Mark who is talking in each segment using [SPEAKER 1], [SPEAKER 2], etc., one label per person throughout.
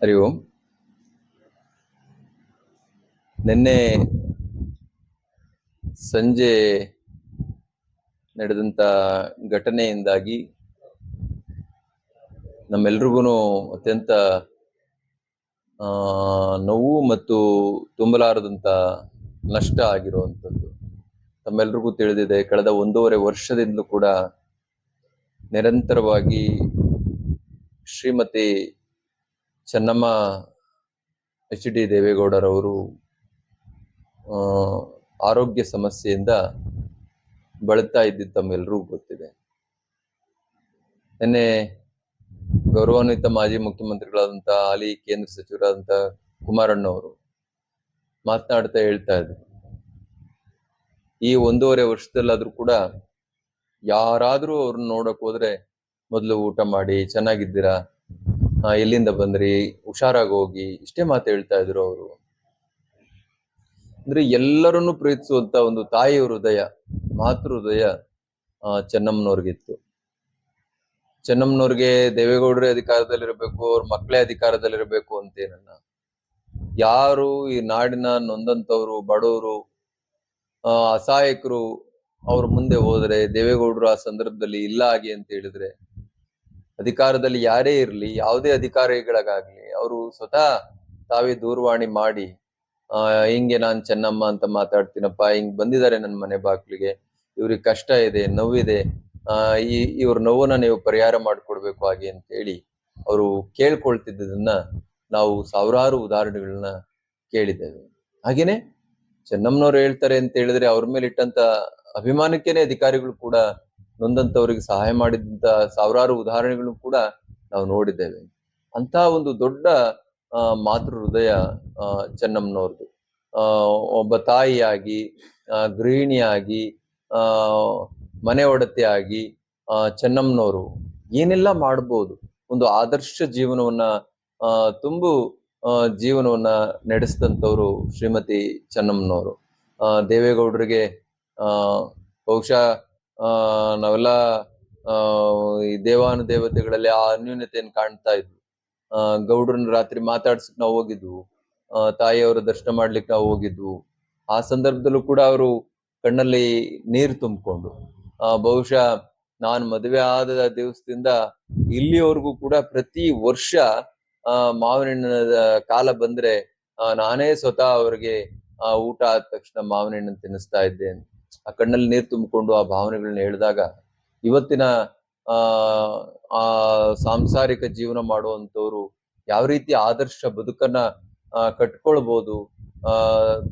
[SPEAKER 1] ಹರಿ ಓಂ. ನಿನ್ನೆ ಸಂಜೆ ನಡೆದಂತ ಘಟನೆಯಿಂದಾಗಿ ನಮ್ಮೆಲ್ರಿಗೂ ಅತ್ಯಂತ ನೋವು ಮತ್ತು ತುಂಬಲಾರದಂತ ನಷ್ಟ ಆಗಿರುವಂಥದ್ದು ತಮ್ಮೆಲ್ರಿಗೂ ತಿಳಿದಿದೆ. ಕಳೆದ 1.5 ವರ್ಷದಿಂದಲೂ ಕೂಡ ನಿರಂತರವಾಗಿ ಶ್ರೀಮತಿ ಚೆನ್ನಮ್ಮ HD ದೇವೇಗೌಡರವರು ಆರೋಗ್ಯ ಸಮಸ್ಯೆಯಿಂದ ಬಳಲ್ತಾ ಇದ್ದಿದ್ದು ತಮ್ಮೆಲ್ಲರಿಗೂ ಗೊತ್ತಿದೆ. ನಿನ್ನೆ ಗೌರವಾನ್ವಿತ ಮಾಜಿ ಮುಖ್ಯಮಂತ್ರಿಗಳಾದಂಥ ಹಾಲಿ ಕೇಂದ್ರ ಸಚಿವರಾದಂಥ ಕುಮಾರಣ್ಣವರು ಮಾತನಾಡ್ತಾ ಹೇಳ್ತಾ ಇದ್ರು, ಈ 1.5 ವರ್ಷದಲ್ಲಾದ್ರೂ ಕೂಡ ಯಾರಾದ್ರೂ ಅವ್ರನ್ನ ನೋಡಕ್ ಹೋದ್ರೆ ಮೊದಲು ಊಟ ಮಾಡಿ, ಚೆನ್ನಾಗಿದ್ದೀರಾ, ಎಲ್ಲಿಂದ ಬಂದ್ರಿ, ಹುಷಾರಾಗಿ ಹೋಗಿ, ಇಷ್ಟೇ ಮಾತು ಹೇಳ್ತಾ ಇದ್ರು ಅವರು. ಅಂದ್ರೆ ಎಲ್ಲರನ್ನು ಪ್ರೀತಿಸುವಂತ ಒಂದು ತಾಯಿ ಹೃದಯ, ಮಾತೃ ಹೃದಯ ಚೆನ್ನಮ್ಮನವ್ರಿಗಿತ್ತು. ಚೆನ್ನಮ್ಮನವ್ರಿಗೆ ದೇವೇಗೌಡರೇ ಅಧಿಕಾರದಲ್ಲಿರಬೇಕು, ಅವ್ರ ಮಕ್ಕಳೇ ಅಧಿಕಾರದಲ್ಲಿರಬೇಕು ಅಂತೇನಲ್ಲ. ಯಾರು ಈ ನಾಡಿನ ನೊಂದಂತವ್ರು, ಬಡವರು, ಅಸಹಾಯಕರು ಅವ್ರ ಮುಂದೆ ಹೋದ್ರೆ, ದೇವೇಗೌಡರು ಆ ಸಂದರ್ಭದಲ್ಲಿ ಇಲ್ಲ ಆಗಿ ಅಂತ ಹೇಳಿದ್ರೆ, ಅಧಿಕಾರದಲ್ಲಿ ಯಾರೇ ಇರ್ಲಿ, ಯಾವುದೇ ಅಧಿಕಾರಿಗಳಿಗಾಗ್ಲಿ, ಅವರು ಸ್ವತಃ ತಾವೇ ದೂರವಾಣಿ ಮಾಡಿ ಹಿಂಗೆ ನಾನ್ ಚೆನ್ನಮ್ಮ ಅಂತ ಮಾತಾಡ್ತೀನಪ್ಪ, ಹಿಂಗ್ ಬಂದಿದ್ದಾರೆ ನನ್ನ ಮನೆ ಬಾಗ್ಲಿಗೆ, ಇವ್ರಿಗೆ ಕಷ್ಟ ಇದೆ, ನೋವಿದೆ, ಇವ್ರ ನೋವನ್ನ ನೀವು ಪರಿಹಾರ ಮಾಡ್ಕೊಡ್ಬೇಕು ಹಾಗೆ ಅಂತ ಹೇಳಿ ಅವರು ಕೇಳ್ಕೊಳ್ತಿದ್ದದನ್ನ ನಾವು ಸಾವಿರಾರು ಉದಾಹರಣೆಗಳನ್ನ ಕೇಳಿದ್ದೇವೆ. ಹಾಗೇನೆ ಚೆನ್ನಮ್ಮನವ್ರು ಹೇಳ್ತಾರೆ ಅಂತ ಹೇಳಿದ್ರೆ ಅವ್ರ ಮೇಲೆ ಇಟ್ಟಂತ ಅಭಿಮಾನಕ್ಕೇನೆ ಅಧಿಕಾರಿಗಳು ಕೂಡ ನೊಂದಂತವ್ರಿಗೆ ಸಹಾಯ ಮಾಡಿದಂತ ಸಾವಿರಾರು ಉದಾಹರಣೆಗಳು ಕೂಡ ನಾವು ನೋಡಿದ್ದೇವೆ. ಅಂತ ಒಂದು ದೊಡ್ಡ ಮಾತೃ ಹೃದಯ ಚೆನ್ನಮ್ಮನವ್ರದ್ದು. ಒಬ್ಬ ತಾಯಿಯಾಗಿ, ಗೃಹಿಣಿಯಾಗಿ, ಮನೆ ಒಡತೆಯಾಗಿ ಚೆನ್ನಮ್ಮನವರು ಏನೆಲ್ಲ ಮಾಡ್ಬೋದು, ಒಂದು ಆದರ್ಶ ಜೀವನವನ್ನ ಜೀವನವನ್ನ ನಡೆಸಿದಂಥವ್ರು ಶ್ರೀಮತಿ ಚೆನ್ನಮ್ಮನವರು. ದೇವೇಗೌಡರಿಗೆ ಬಹುಶಃ ನಾವೆಲ್ಲ ಈ ದೇವಾನುದೇವತೆಗಳಲ್ಲಿ ಆ ಅನ್ಯೂನ್ಯತೆಯನ್ನು ಕಾಣ್ತಾ ಇದ್ವಿ. ಗೌಡ್ರನ್ನ ರಾತ್ರಿ ಮಾತಾಡ್ಸಕ್ ನಾವು ಹೋಗಿದ್ವು, ತಾಯಿಯವರ ದರ್ಶನ ಮಾಡ್ಲಿಕ್ಕೆ ನಾವು ಹೋಗಿದ್ವು. ಆ ಸಂದರ್ಭದಲ್ಲೂ ಕೂಡ ಅವರು ಕಣ್ಣಲ್ಲಿ ನೀರು ತುಂಬಿಕೊಂಡು, ಬಹುಶಃ ನಾನು ಮದುವೆ ಆದ ದಿವಸದಿಂದ ಇಲ್ಲಿವರೆಗೂ ಕೂಡ ಪ್ರತಿ ವರ್ಷ ಮಾವಿನ ಹಣ್ಣಿನ ಕಾಲ ಬಂದ್ರೆ ನಾನೇ ಸ್ವತಃ ಅವ್ರಿಗೆ ಊಟ ಆದ ತಕ್ಷಣ ಮಾವಿನ ಹಣ್ಣನ್ನು ತಿನ್ನಿಸ್ತಾ ಇದ್ದೆ. ಆ ಕಣ್ಣಲ್ಲಿ ನೀರು ತುಂಬಿಕೊಂಡು ಆ ಭಾವನೆಗಳನ್ನ ಹೇಳಿದಾಗ, ಇವತ್ತಿನ ಆ ಸಾಂಸಾರಿಕ ಜೀವನ ಮಾಡುವಂತವ್ರು ಯಾವ ರೀತಿ ಆದರ್ಶ ಬದುಕನ್ನ ಕಟ್ಕೊಳ್ಬಹುದು,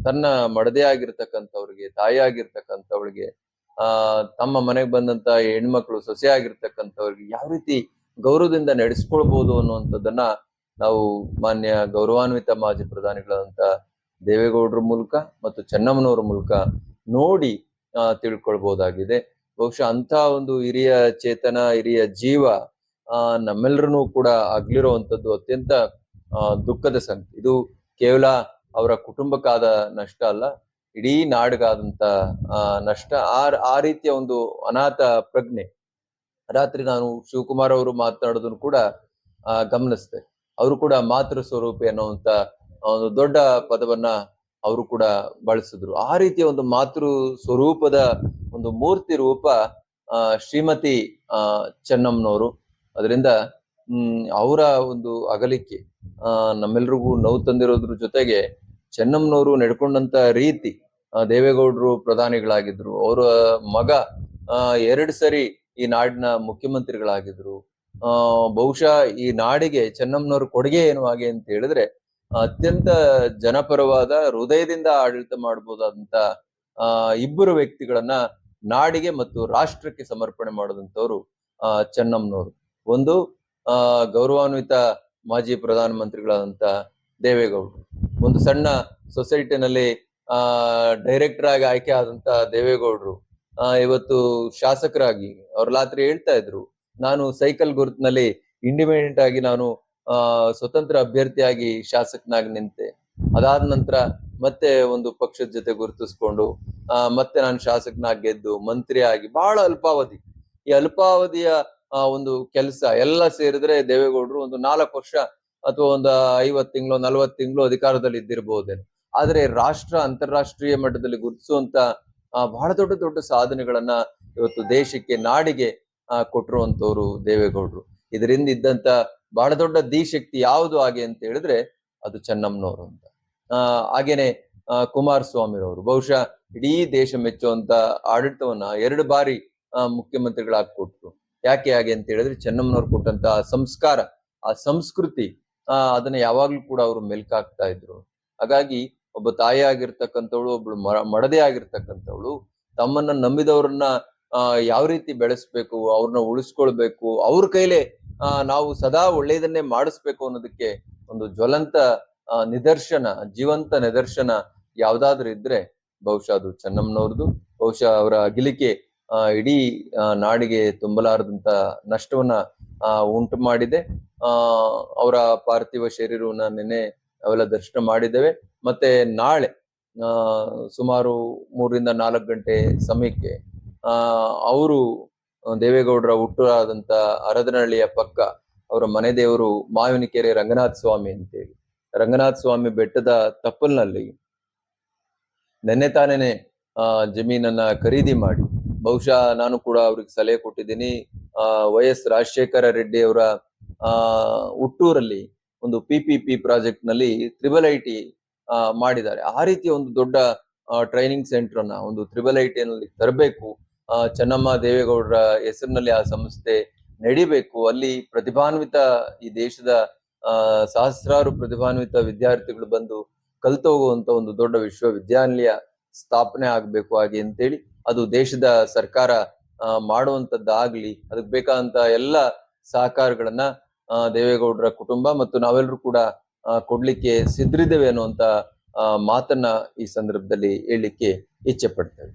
[SPEAKER 1] ತನ್ನ ಮಡದೆ ಆಗಿರ್ತಕ್ಕಂಥವ್ರಿಗೆ, ತಾಯಿ ಆಗಿರ್ತಕ್ಕಂಥವ್ಳಿಗೆ, ತಮ್ಮ ಮನೆಗೆ ಬಂದಂತ ಹೆಣ್ಮಕ್ಳು, ಸೊಸೆ ಆಗಿರ್ತಕ್ಕಂಥವ್ರಿಗೆ ಯಾವ ರೀತಿ ಗೌರವದಿಂದ ನಡೆಸ್ಕೊಳ್ಬಹುದು ಅನ್ನುವಂಥದ್ದನ್ನ ನಾವು ಮಾನ್ಯ ಗೌರವಾನ್ವಿತ ಮಾಜಿ ಪ್ರಧಾನಿಗಳಾದಂತ ದೇವೇಗೌಡರ ಮೂಲಕ ಮತ್ತು ಚೆನ್ನಮ್ಮನವರ ಮೂಲಕ ನೋಡಿ ತಿಳ್ಕೊಳ್ಬಹುದಾಗಿದೆ. ಬಹುಶಃ ಅಂತ ಒಂದು ಹಿರಿಯ ಚೇತನ, ಹಿರಿಯ ಜೀವ ನಮ್ಮೆಲ್ಲರನ್ನೂ ಕೂಡ ಅಗ್ಲಿರುವಂಥದ್ದು ಅತ್ಯಂತ ದುಃಖದ ಸಂಗತಿ. ಇದು ಕೇವಲ ಅವರ ಕುಟುಂಬಕ್ಕಾದ ನಷ್ಟ ಅಲ್ಲ, ಇಡೀ ನಾಡಿಗಾದಂತ ನಷ್ಟ. ಆ ರೀತಿಯ ಒಂದು ಅನಾಥ ಪ್ರಜ್ಞೆ ರಾತ್ರಿ ನಾನು ಶಿವಕುಮಾರ್ ಅವರು ಮಾತನಾಡೋದನ್ನು ಕೂಡ ಗಮನಿಸಿದೆ. ಅವರು ಕೂಡ ಮಾತೃ ಸ್ವರೂಪಿ ಅನ್ನುವಂತ ಒಂದು ದೊಡ್ಡ ಪದವನ್ನ ಅವರು ಕೂಡ ಬಳಸಿದ್ರು. ಆ ರೀತಿಯ ಒಂದು ಮಾತೃ ಸ್ವರೂಪದ ಒಂದು ಮೂರ್ತಿ ರೂಪ ಶ್ರೀಮತಿ ಚೆನ್ನಮ್ಮನವರು. ಅದರಿಂದ ಅವರ ಒಂದು ಅಗಲಿಕೆ ನಮ್ಮೆಲ್ರಿಗೂ ನೋವು ತಂದಿರೋದ್ರ ಜೊತೆಗೆ, ಚೆನ್ನಮ್ಮನವರು ನಡ್ಕೊಂಡಂತ ರೀತಿ, ದೇವೇಗೌಡರು ಪ್ರಧಾನಿಗಳಾಗಿದ್ರು, ಅವರ ಮಗ 2 ಸರಿ ಈ ನಾಡಿನ ಮುಖ್ಯಮಂತ್ರಿಗಳಾಗಿದ್ರು. ಬಹುಶಃ ಈ ನಾಡಿಗೆ ಚೆನ್ನಮ್ಮನವ್ರ ಕೊಡುಗೆ ಏನು ಹಾಗೆ ಅಂತ ಹೇಳಿದ್ರೆ, ಅತ್ಯಂತ ಜನಪರವಾದ, ಹೃದಯದಿಂದ ಆಡಳಿತ ಮಾಡಬಹುದಾದಂತ ಇಬ್ಬರು ವ್ಯಕ್ತಿಗಳನ್ನ ನಾಡಿಗೆ ಮತ್ತು ರಾಷ್ಟ್ರಕ್ಕೆ ಸಮರ್ಪಣೆ ಮಾಡಿದಂಥವ್ರು ಚೆನ್ನಮ್ಮನವರು. ಒಂದು ಗೌರವಾನ್ವಿತ ಮಾಜಿ ಪ್ರಧಾನಮಂತ್ರಿಗಳಾದಂತ ದೇವೇಗೌಡರು, ಒಂದು ಸಣ್ಣ ಸೊಸೈಟಿನಲ್ಲಿ ಡೈರೆಕ್ಟರ್ ಆಗಿ ಆಯ್ಕೆ ಆದಂತ ದೇವೇಗೌಡರು ಇವತ್ತು ಶಾಸಕರಾಗಿ ಅವ್ರ ರಾತ್ರಿ ಹೇಳ್ತಾ ಇದ್ರು, ನಾನು ಸೈಕಲ್ ಗುರುತಿನಲ್ಲಿ ಇಂಡಿಪೆಂಡೆಂಟ್ ಆಗಿ ನಾನು ಸ್ವತಂತ್ರ ಅಭ್ಯರ್ಥಿಯಾಗಿ ಶಾಸಕನಾಗಿ ನಿಂತೆ, ಅದಾದ ನಂತರ ಮತ್ತೆ ಒಂದು ಪಕ್ಷದ ಜೊತೆ ಗುರುತಿಸ್ಕೊಂಡು ಮತ್ತೆ ನಾನು ಶಾಸಕನಾಗಿ ಗೆದ್ದು ಮಂತ್ರಿ ಆಗಿ, ಬಹಳ ಅಲ್ಪಾವಧಿ, ಈ ಅಲ್ಪಾವಧಿಯ ಒಂದು ಕೆಲಸ ಎಲ್ಲ ಸೇರಿದ್ರೆ ದೇವೇಗೌಡರು ಒಂದು 4 ವರ್ಷ ಅಥವಾ ಒಂದು 50 ತಿಂಗಳು 40 ತಿಂಗಳು ಅಧಿಕಾರದಲ್ಲಿ ಇದ್ದಿರಬಹುದೇನೋ. ಆದ್ರೆ ರಾಷ್ಟ್ರ ಅಂತಾರಾಷ್ಟ್ರೀಯ ಮಟ್ಟದಲ್ಲಿ ಗುರುತಿಸುವಂತ ಬಹಳ ದೊಡ್ಡ ದೊಡ್ಡ ಸಾಧನೆಗಳನ್ನ ಇವತ್ತು ದೇಶಕ್ಕೆ ನಾಡಿಗೆ ಕೊಟ್ಟಿರುವಂತವ್ರು ದೇವೇಗೌಡರು. ಇದರಿಂದ ಇದ್ದಂತ ಬಹಳ ದೊಡ್ಡ ಶಕ್ತಿ ಯಾವುದು ಹಾಗೆ ಅಂತ ಹೇಳಿದ್ರೆ ಅದು ಚೆನ್ನಮ್ಮನವರು ಅಂತ. ಹಾಗೇನೆ ಕುಮಾರಸ್ವಾಮಿರವರು ಬಹುಶಃ ಇಡೀ ದೇಶ ಮೆಚ್ಚುವಂತ ಆಡಳಿತವನ್ನ 2 ಬಾರಿ ಮುಖ್ಯಮಂತ್ರಿಗಳಾಗಿ ಕೊಟ್ರು. ಯಾಕೆ ಹಾಗೆ ಅಂತ ಹೇಳಿದ್ರೆ ಚೆನ್ನಮ್ಮನವ್ರು ಕೊಟ್ಟಂತ ಸಂಸ್ಕಾರ, ಆ ಸಂಸ್ಕೃತಿ ಅದನ್ನ ಯಾವಾಗ್ಲೂ ಕೂಡ ಅವರು ಮೆಲ್ಕಾಕ್ತಾ ಇದ್ರು. ಹಾಗಾಗಿ ಒಬ್ಬ ತಾಯಿ ಆಗಿರ್ತಕ್ಕಂಥವಳು, ಒಬ್ಳು ಮಡದೆ ಆಗಿರ್ತಕ್ಕಂಥವಳು ತಮ್ಮನ್ನ ನಂಬಿದವ್ರನ್ನ ಯಾವ ರೀತಿ ಬೆಳೆಸ್ಬೇಕು, ಅವ್ರನ್ನ ಉಳಿಸ್ಕೊಳ್ಬೇಕು, ಅವ್ರ ಕೈಲೇ ನಾವು ಸದಾ ಒಳ್ಳೆಯದನ್ನೇ ಮಾಡಿಸ್ಬೇಕು ಅನ್ನೋದಕ್ಕೆ ಒಂದು ಜ್ವಲಂತ ನಿದರ್ಶನ, ಜೀವಂತ ನಿದರ್ಶನ ಯಾವ್ದಾದ್ರು ಇದ್ರೆ ಬಹುಶಃ ಅದು ಚೆನ್ನಮ್ಮನವ್ರದ್ದು. ಬಹುಶಃ ಅವರ ಅಗಲಿಕೆ ಇಡೀ ನಾಡಿಗೆ ತುಂಬಲಾರದಂತ ನಷ್ಟವನ್ನ ಉಂಟು ಮಾಡಿದೆ. ಅವರ ಪಾರ್ಥಿವ ಶರೀರವನ್ನ ನೆನೆ ಅವೆಲ್ಲ ದರ್ಶನ ಮಾಡಿದ್ದೇವೆ. ಮತ್ತೆ ನಾಳೆ ಸುಮಾರು 3 ರಿಂದ 4 ಗಂಟೆ ಸಮಯಕ್ಕೆ ಅವರು ದೇವೇಗೌಡರ ಹುಟ್ಟೂರಾದಂತ ಹರದನಹಳ್ಳಿಯ ಪಕ್ಕ ಅವರ ಮನೆ ದೇವರು ಮಾವಿನಕೆರೆ ರಂಗನಾಥ ಸ್ವಾಮಿ ಅಂತೇಳಿ, ರಂಗನಾಥ ಸ್ವಾಮಿ ಬೆಟ್ಟದ ತಪ್ಪಲ್ನಲ್ಲಿ ನೆನ್ನೆ ತಾನೇನೆ ಜಮೀನನ್ನ ಖರೀದಿ ಮಾಡಿ, ಬಹುಶಃ ನಾನು ಕೂಡ ಅವ್ರಿಗೆ ಸಲಹೆ ಕೊಟ್ಟಿದ್ದೀನಿ. YS ರಾಜಶೇಖರ ರೆಡ್ಡಿ ಅವರ ಹುಟ್ಟೂರಲ್ಲಿ ಒಂದು PPP ಪ್ರಾಜೆಕ್ಟ್ ನಲ್ಲಿ IIIT ಮಾಡಿದ್ದಾರೆ. ಆ ರೀತಿಯ ಒಂದು ದೊಡ್ಡ ಟ್ರೈನಿಂಗ್ ಸೆಂಟರ್ ಅನ್ನ ಒಂದು IIIT ನಲ್ಲಿ ತರಬೇಕು. ಚೆನ್ನಮ್ಮ ದೇವೇಗೌಡರ ಹೆಸರಿನಲ್ಲಿ ಆ ಸಂಸ್ಥೆ ನಡಿಬೇಕು. ಅಲ್ಲಿ ಪ್ರತಿಭಾನ್ವಿತ, ಈ ದೇಶದ ಸಹಸ್ರಾರು ಪ್ರತಿಭಾನ್ವಿತ ವಿದ್ಯಾರ್ಥಿಗಳು ಬಂದು ಕಲ್ತು ಹೋಗುವಂತ ಒಂದು ದೊಡ್ಡ ವಿಶ್ವವಿದ್ಯಾನಿಲಯ ಸ್ಥಾಪನೆ ಆಗ್ಬೇಕು ಹಾಗೆ ಅಂತೇಳಿ, ಅದು ದೇಶದ ಸರ್ಕಾರ ಮಾಡುವಂತದ್ದಾಗ್ಲಿ, ಅದಕ್ಕೆ ಬೇಕಾದಂತ ಎಲ್ಲ ಸಹಕಾರಗಳನ್ನ ದೇವೇಗೌಡರ ಕುಟುಂಬ ಮತ್ತು ನಾವೆಲ್ಲರೂ ಕೂಡ ಕೊಡ್ಲಿಕ್ಕೆ ಸಿದ್ಧರಿದ್ದೇವೆ ಅನ್ನುವಂತ ಮಾತನ್ನ ಈ ಸಂದರ್ಭದಲ್ಲಿ ಹೇಳಲಿಕ್ಕೆ ಇಚ್ಛೆ ಪಡ್ತೇವೆ.